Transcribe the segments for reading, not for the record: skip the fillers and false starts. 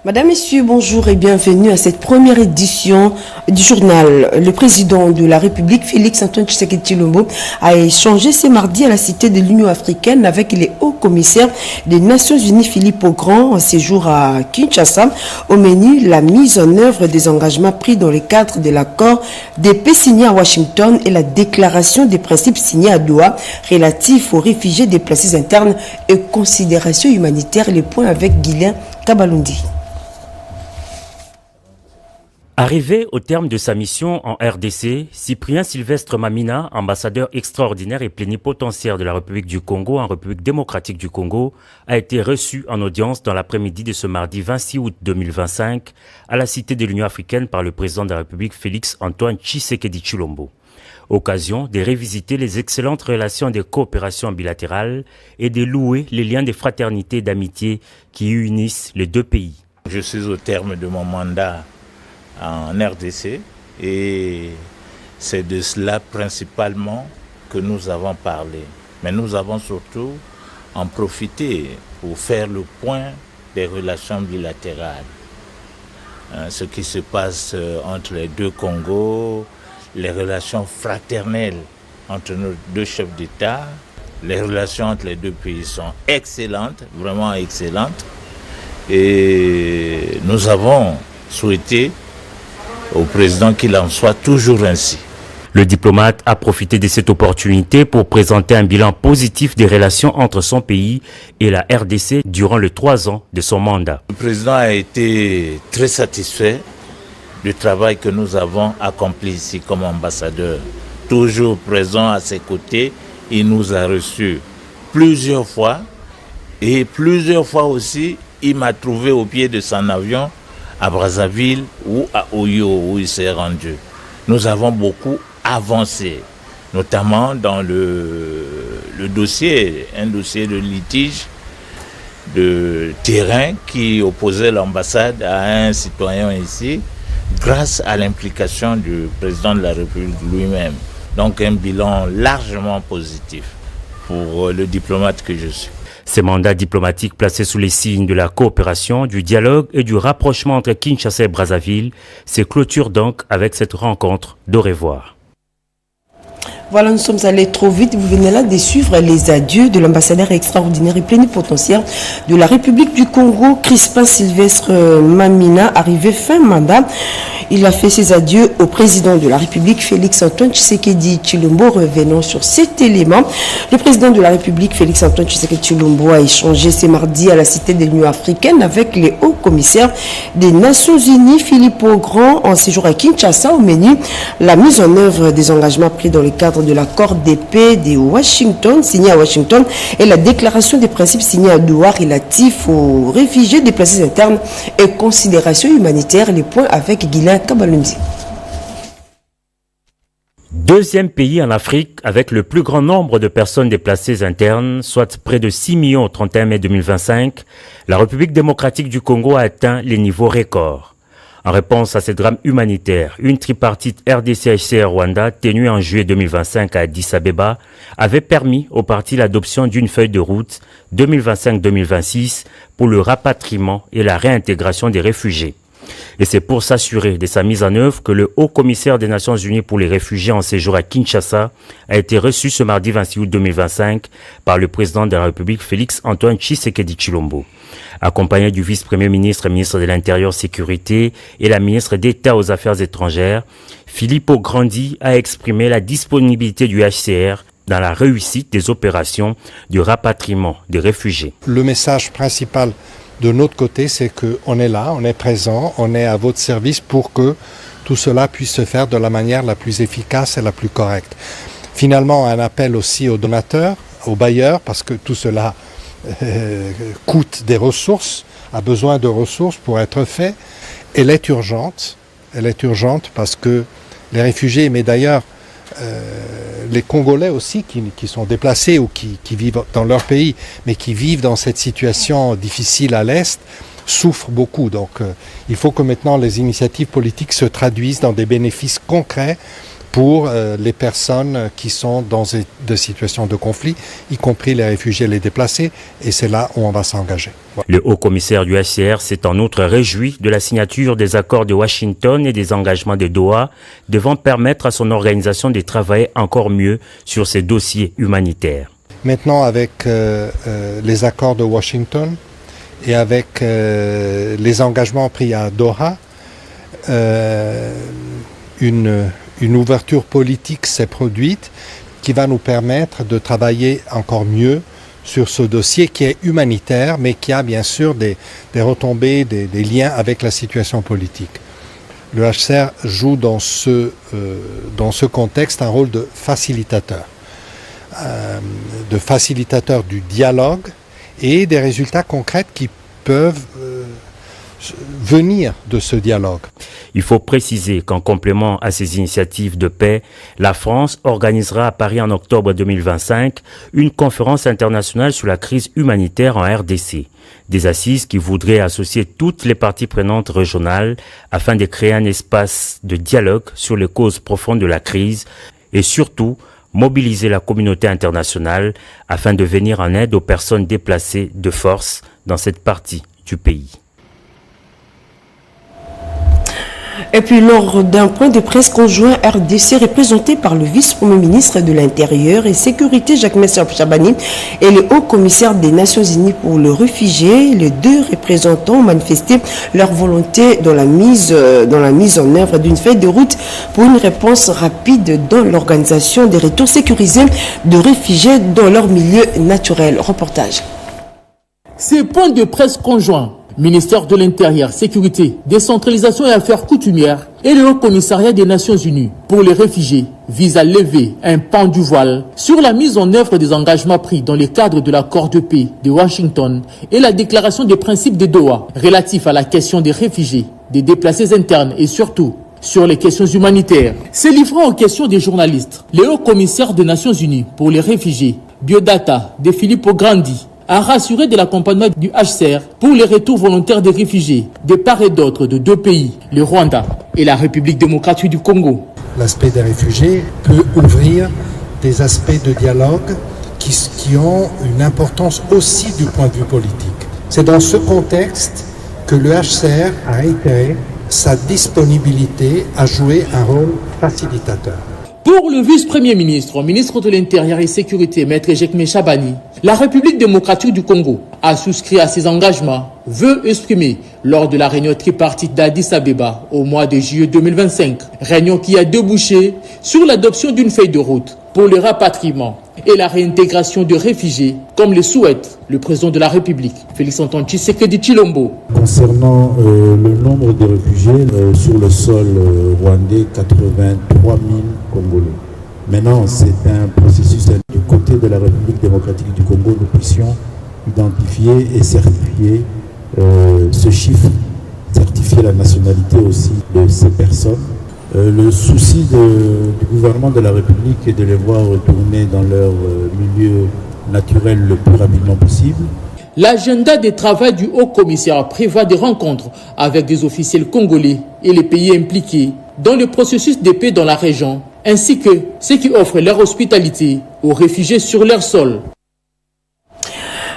Madame, Messieurs, bonjour et bienvenue à cette première édition du journal. Le président de la République, Félix-Antoine Tshisekedi Tshilombo, a échangé ce mardi à la Cité de l'Union africaine avec les hauts commissaires des Nations Unies, Philippe Augrand, en séjour à Kinshasa. Au menu, la mise en œuvre des engagements pris dans le cadre de l'accord de paix signé à Washington et la déclaration des principes signés à Doha relatifs aux réfugiés déplacés internes et considérations humanitaires. Les points avec Guylain Kabalundi. Arrivé au terme de sa mission en RDC, Cyprien Sylvestre Mamina, ambassadeur extraordinaire et plénipotentiaire de la République du Congo en République démocratique du Congo, a été reçu en audience dans l'après-midi de ce mardi 26 août 2025 à la Cité de l'Union africaine par le président de la République Félix-Antoine Tshisekedi Tshilombo. Occasion de révisiter les excellentes relations de coopération bilatérale et de louer les liens de fraternité et d'amitié qui unissent les deux pays. Je suis au terme de mon mandat en RDC et c'est de cela principalement que nous avons parlé. Mais nous avons surtout en profité pour faire le point des relations bilatérales. Ce qui se passe entre les deux Congos, les relations fraternelles entre nos deux chefs d'État, les relations entre les deux pays sont excellentes, vraiment excellentes. Et nous avons souhaité au président qu'il en soit toujours ainsi. Le diplomate a profité de cette opportunité pour présenter un bilan positif des relations entre son pays et la RDC durant les 3 ans de son mandat. Le président a été très satisfait du travail que nous avons accompli ici comme ambassadeur. Toujours présent à ses côtés, il nous a reçus plusieurs fois et plusieurs fois aussi, il m'a trouvé au pied de son avion à Brazzaville ou à Oyo où il s'est rendu. Nous avons beaucoup avancé, notamment dans le dossier, un dossier de litige de terrain qui opposait l'ambassade à un citoyen ici, grâce à l'implication du président de la République lui-même. Donc un bilan largement positif pour le diplomate que je suis. Ces mandats diplomatiques placés sous les signes de la coopération, du dialogue et du rapprochement entre Kinshasa et Brazzaville se clôturent donc avec cette rencontre d'au revoir. Voilà, nous sommes allés trop vite. Vous venez là de suivre les adieux de l'ambassadeur extraordinaire et plénipotentiaire de la République du Congo, Crispin Sylvestre Mamina, arrivé fin mandat. Il a fait ses adieux au président de la République, Félix-Antoine Tshisekedi Tshilombo. Revenons sur cet élément. Le président de la République, Félix-Antoine Tshisekedi Tshilombo, a échangé ce mardi à la Cité de l'Union africaine avec les hauts commissaires des Nations Unies, Philippe Augrand, en séjour à Kinshasa. Au menu, la mise en œuvre des engagements pris dans le cadre de l'accord de paix de Washington, signé à Washington, et la déclaration des principes signés à Doha relatifs aux réfugiés déplacés internes et considérations humanitaires. Les points avec Guylain Kabalundi. Deuxième pays en Afrique avec le plus grand nombre de personnes déplacées internes, soit près de 6 millions au 31 mai 2025, la République démocratique du Congo a atteint les niveaux records. En réponse à ce drame humanitaire, une tripartite RDC-HCR-Rwanda tenue en juillet 2025 à Addis Abeba avait permis au parti l'adoption d'une feuille de route 2025-2026 pour le rapatriement et la réintégration des réfugiés. Et c'est pour s'assurer de sa mise en œuvre que le haut commissaire des Nations Unies pour les réfugiés en séjour à Kinshasa a été reçu ce mardi 26 août 2025 par le président de la République Félix-Antoine Tshisekedi Tshilombo. Accompagné du vice-premier ministre, ministre de l'Intérieur Sécurité et la ministre d'État aux Affaires étrangères, Philippe Augrand a exprimé la disponibilité du HCR dans la réussite des opérations de rapatriement des réfugiés. Le message principal de notre côté, c'est qu'on est là, on est présent, on est à votre service pour que tout cela puisse se faire de la manière la plus efficace et la plus correcte. Finalement, un appel aussi aux donateurs, aux bailleurs, parce que tout cela coûte des ressources, a besoin de ressources pour être fait. Elle est urgente parce que les réfugiés, mais d'ailleurs les Congolais aussi qui sont déplacés ou qui vivent dans leur pays, mais qui vivent dans cette situation difficile à l'Est, souffrent beaucoup. Donc il faut que maintenant les initiatives politiques se traduisent dans des bénéfices concrets pour les personnes qui sont dans des situations de conflit, y compris les réfugiés et les déplacés, et c'est là où on va s'engager. Voilà. Le haut-commissaire du HCR s'est en outre réjoui de la signature des accords de Washington et des engagements de Doha, devant permettre à son organisation de travailler encore mieux sur ces dossiers humanitaires. Maintenant, avec les accords de Washington et avec les engagements pris à Doha, une ouverture politique s'est produite qui va nous permettre de travailler encore mieux sur ce dossier qui est humanitaire, mais qui a bien sûr des retombées, des liens avec la situation politique. Le HCR joue dans ce contexte un rôle de facilitateur du dialogue et des résultats concrets qui peuvent venir de ce dialogue. Il faut préciser qu'en complément à ces initiatives de paix, la France organisera à Paris en octobre 2025 une conférence internationale sur la crise humanitaire en RDC. Des assises qui voudraient associer toutes les parties prenantes régionales afin de créer un espace de dialogue sur les causes profondes de la crise et surtout mobiliser la communauté internationale afin de venir en aide aux personnes déplacées de force dans cette partie du pays. Et puis lors d'un point de presse conjoint RDC représenté par le vice-premier ministre de l'Intérieur et Sécurité Jacques Chabani et le haut-commissaire des Nations Unies pour le réfugié, les deux représentants ont manifesté leur volonté dans la mise en œuvre d'une feuille de route pour une réponse rapide dans l'organisation des retours sécurisés de réfugiés dans leur milieu naturel. Reportage. Ces points de presse conjoints, ministère de l'Intérieur, Sécurité, Décentralisation et Affaires coutumières et le Haut-Commissariat des Nations Unies pour les réfugiés visent à lever un pan du voile sur la mise en œuvre des engagements pris dans le cadre de l'accord de paix de Washington et la déclaration des principes de Doha relatifs à la question des réfugiés, des déplacés internes et surtout sur les questions humanitaires. Se livrant aux questions des journalistes, le Haut-Commissaire des Nations Unies pour les réfugiés, Biodata de Filippo Grandi, a rassuré de l'accompagnement du HCR pour les retours volontaires des réfugiés de part et d'autre de deux pays, le Rwanda et la République démocratique du Congo. L'aspect des réfugiés peut ouvrir des aspects de dialogue qui ont une importance aussi du point de vue politique. C'est dans ce contexte que le HCR a réitéré sa disponibilité à jouer un rôle facilitateur. Pour le vice-premier ministre, ministre de l'Intérieur et Sécurité, Maître Jacques Chabani, la République démocratique du Congo a souscrit à ses engagements, vœux exprimés lors de la réunion tripartite d'Addis Abeba au mois de juillet 2025. Réunion qui a débouché sur l'adoption d'une feuille de route pour le rapatriement et la réintégration de réfugiés, comme le souhaite le président de la République, Félix-Antoine Tshisekedi Tshilombo. Concernant le nombre de réfugiés sur le sol rwandais, 83 000 Congolais. Maintenant, c'est un processus du côté de la République démocratique du Congo, nous puissions identifier et certifier ce chiffre, certifier la nationalité aussi de ces personnes. Le souci du gouvernement de la République est de les voir retourner dans leur milieu naturel le plus rapidement possible. L'agenda de travail du Haut-Commissaire prévoit des rencontres avec des officiels congolais et les pays impliqués dans le processus de paix dans la région, ainsi que ceux qui offrent leur hospitalité aux réfugiés sur leur sol.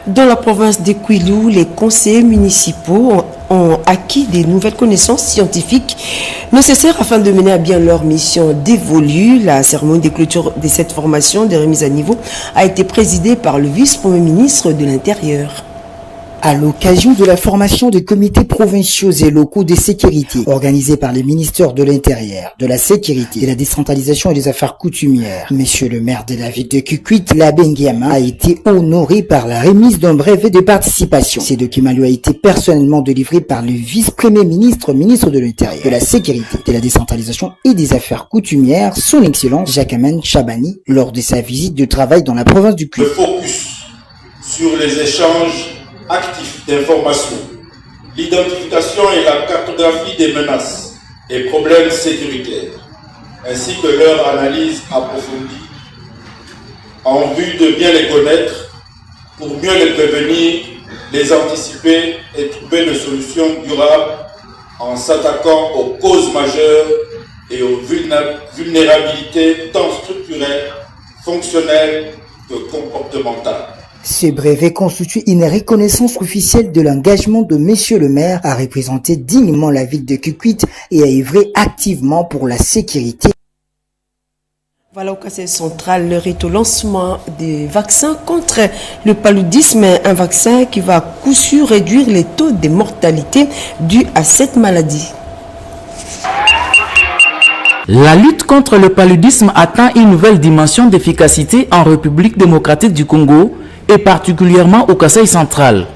Dans la province de Kwilu, les conseillers municipaux ont acquis des nouvelles connaissances scientifiques nécessaires afin de mener à bien leur mission dévolue. La cérémonie de clôture de cette formation de remise à niveau a été présidée par le vice-premier ministre de l'Intérieur. À l'occasion de la formation des comités provinciaux et locaux de sécurité organisés par les ministères de l'Intérieur, de la Sécurité, de la Décentralisation et des Affaires coutumières, Monsieur le maire de la ville de Kikwit, Labengiama, a été honoré par la remise d'un brevet de participation. Ces documents lui a été personnellement délivré par le vice-premier ministre, ministre de l'Intérieur, de la Sécurité, de la Décentralisation et des Affaires coutumières, son Excellence Jacques Chabani, lors de sa visite de travail dans la province du Kikwit. Le focus sur les échanges actifs d'informations, l'identification et la cartographie des menaces et problèmes sécuritaires, ainsi que leur analyse approfondie, en vue de bien les connaître, pour mieux les prévenir, les anticiper et trouver des solutions durables en s'attaquant aux causes majeures et aux vulnérabilités tant structurelles, fonctionnelles que comportementales. Ce brevet constitue une reconnaissance officielle de l'engagement de Monsieur le maire à représenter dignement la ville de Kikwit et à œuvrer activement pour la sécurité. Voilà au Kassai central, le rite au lancement des vaccins contre le paludisme, un vaccin qui va à coup sûr réduire les taux de mortalité dus à cette maladie. La lutte contre le paludisme atteint une nouvelle dimension d'efficacité en République démocratique du Congo et particulièrement au Kassai central.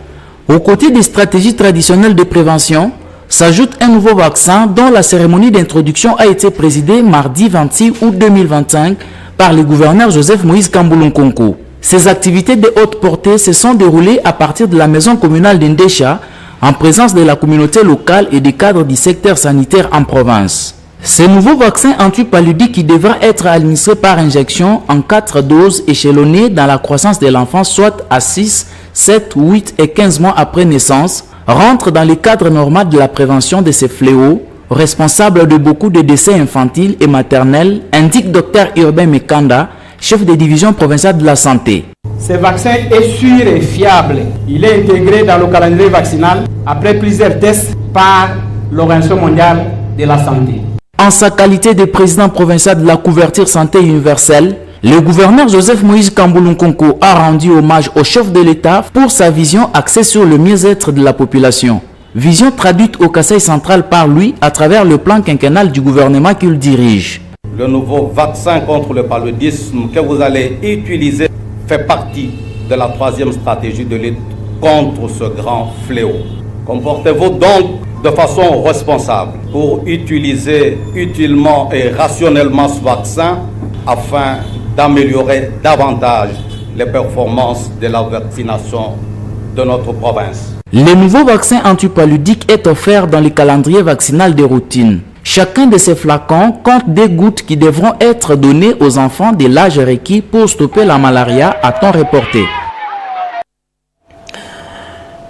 Aux côtés des stratégies traditionnelles de prévention, s'ajoute un nouveau vaccin dont la cérémonie d'introduction a été présidée mardi 26 août 2025 par le gouverneur Joseph Moïse Kamboulounkonko. Ces activités de haute portée se sont déroulées à partir de la maison communale d'Indécha en présence de la communauté locale et des cadres du secteur sanitaire en province. Ce nouveau vaccin antipaludique qui devra être administré par injection en 4 doses échelonnées dans la croissance de l'enfant, soit à 6, 7, 8 et 15 mois après naissance, rentre dans le cadre normal de la prévention de ces fléaux, responsable de beaucoup de décès infantiles et maternels, indique Dr Urbain Mekanda, chef de division provinciale de la santé. Ce vaccin est sûr et fiable. Il est intégré dans le calendrier vaccinal après plusieurs tests par l'Organisation mondiale de la santé. En sa qualité de président provincial de la couverture santé universelle, le gouverneur Joseph Moïse Kamboulounkonko a rendu hommage au chef de l'État pour sa vision axée sur le mieux-être de la population. Vision traduite au Kassai central par lui à travers le plan quinquennal du gouvernement qu'il dirige. Le nouveau vaccin contre le paludisme que vous allez utiliser fait partie de la 3e stratégie de lutte contre ce grand fléau. Comportez-vous donc de façon responsable pour utiliser utilement et rationnellement ce vaccin afin d'améliorer davantage les performances de la vaccination de notre province. Le nouveau vaccin antipaludique est offert dans le calendrier vaccinal de routine. Chacun de ces flacons compte des gouttes qui devront être données aux enfants de l'âge requis pour stopper la malaria à temps reporté.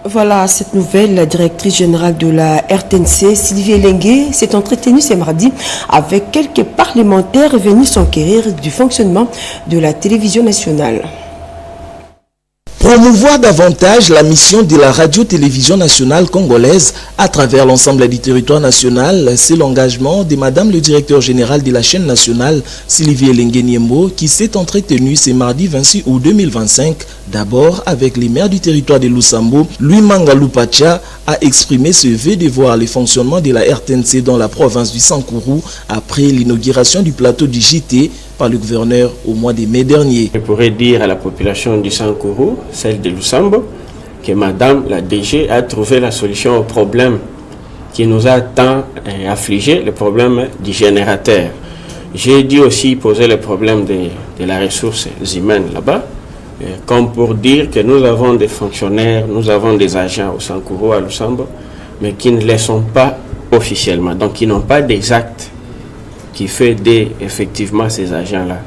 Voilà cette nouvelle. La directrice générale de la RTNC, Sylvie Elengue, s'est entretenue ce mardi avec quelques parlementaires venus s'enquérir du fonctionnement de la télévision nationale. Promouvoir davantage la mission de la radio-télévision nationale congolaise à travers l'ensemble du territoire national, c'est l'engagement de Madame le directeur général de la chaîne nationale, Sylvie Elengue Niembo, qui s'est entretenue ce mardi 26 août 2025, d'abord avec les maires du territoire de Lusambo. Louis Mangalupacha a exprimé ce vœu de voir le fonctionnement de la RTNC dans la province du Sankourou après l'inauguration du plateau du JT par le gouverneur au mois de mai dernier. Je pourrais dire à la population du Sankourou, celle de Lusambo, que Madame la DG a trouvé la solution au problème qui nous a tant affligé, le problème du générateur. J'ai dû aussi poser le problème de la ressource humaine là-bas, comme pour dire que nous avons des fonctionnaires, nous avons des agents au Sankourou, à Lusambo, mais qui ne le sont pas officiellement, donc qui n'ont pas des actes qui fait effectivement ces agents-là.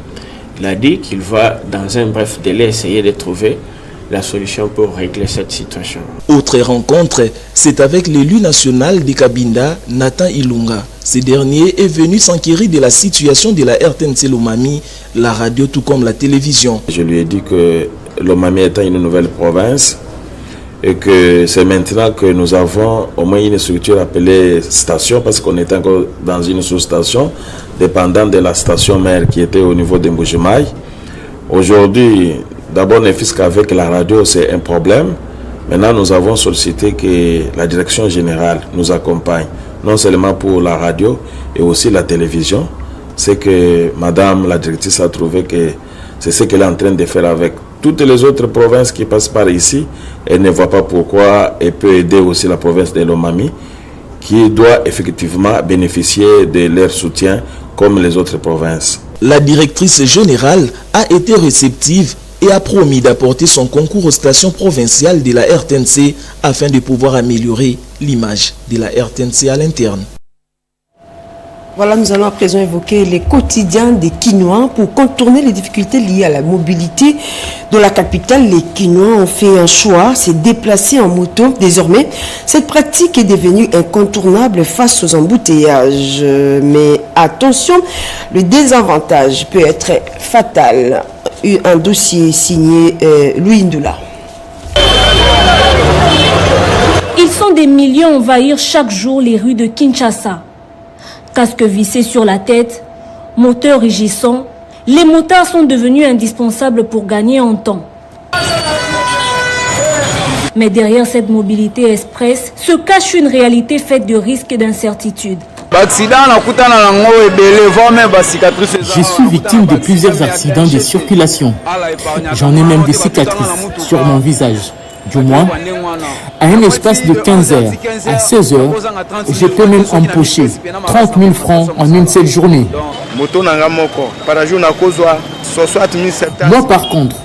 Il a dit qu'il va, dans un bref délai, essayer de trouver la solution pour régler cette situation. Autre rencontre, c'est avec l'élu national de Kabinda, Nathan Ilunga. Ce dernier est venu s'enquérir de la situation de la RTNC Lomami, la radio tout comme la télévision. Je lui ai dit que Lomami étant une nouvelle province et que c'est maintenant que nous avons au moins une structure appelée station, parce qu'on est encore dans une sous-station dépendant de la station mère qui était au niveau de Mbujimaï. Aujourd'hui, d'abord, ne fût-ce qu'avec la radio, c'est un problème. Maintenant, nous avons sollicité que la direction générale nous accompagne, non seulement pour la radio et aussi la télévision. C'est que Madame la directrice a trouvé que c'est ce qu'elle est en train de faire avec toutes les autres provinces qui passent par ici. Elle ne voit pas pourquoi elle peut aider aussi la province de Lomami, qui doit effectivement bénéficier de leur soutien comme les autres provinces. La directrice générale a été réceptive et a promis d'apporter son concours aux stations provinciales de la RTNC afin de pouvoir améliorer l'image de la RTNC à l'interne. Voilà, nous allons à présent évoquer les quotidiens des Kinois pour contourner les difficultés liées à la mobilité de la capitale. Les Kinois ont fait un choix, se déplacer en moto. Désormais, cette pratique est devenue incontournable face aux embouteillages. Mais attention, le désavantage peut être fatal. Un dossier signé Louis Ndoula. Ils sont des milliers à envahir chaque jour les rues de Kinshasa. Casque vissé sur la tête, moteur rugissant, les motards sont devenus indispensables pour gagner en temps. Mais derrière cette mobilité express se cache une réalité faite de risques et d'incertitudes. Je suis victime de plusieurs accidents de circulation. J'en ai même des cicatrices sur mon visage. Du moins, à un espace de 15 heures à 16 heures, je peux même empocher 30 000 francs en une seule journée. Moi par contre,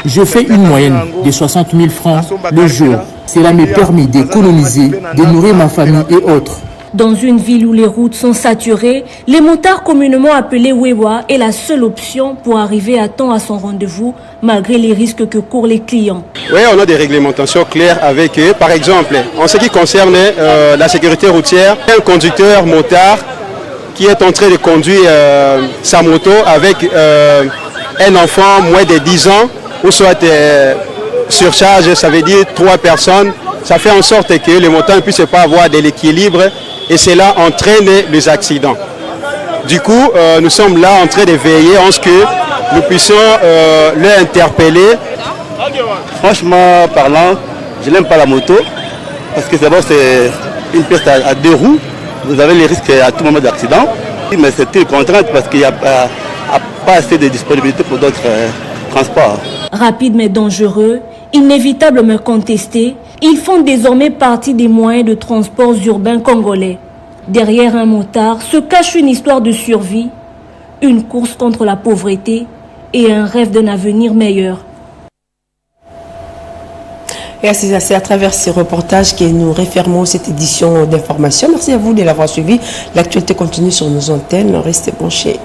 je fais une moyenne de 60 000 francs le jour. Cela me permet d'économiser, de nourrir ma famille et autres. Dans une ville où les routes sont saturées, les motards communément appelés Wewa est la seule option pour arriver à temps à son rendez-vous, malgré les risques que courent les clients. Oui, on a des réglementations claires avec eux. Par exemple, en ce qui concerne la sécurité routière, un conducteur motard qui est en train de conduire sa moto avec un enfant moins de 10 ans, ou soit surcharge, ça veut dire 3 personnes, ça fait en sorte que le motard ne puisse pas avoir de l'équilibre et cela entraîne les accidents. Du coup, nous sommes là en train de veiller en ce que nous puissions les interpeller. Franchement parlant, je n'aime pas la moto parce que d'abord c'est une piste à 2 roues. Vous avez les risques à tout moment d'accident. Mais c'est une contrainte parce qu'il n'y a pas assez de disponibilité pour d'autres transports. Rapide mais dangereux, inévitable mais contesté, ils font désormais partie des moyens de transport urbains congolais. Derrière un motard se cache une histoire de survie, une course contre la pauvreté et un rêve d'un avenir meilleur. Et c'est à travers ces reportages que nous refermons cette édition d'information. Merci à vous de l'avoir suivi. L'actualité continue sur nos antennes. Restez branchés.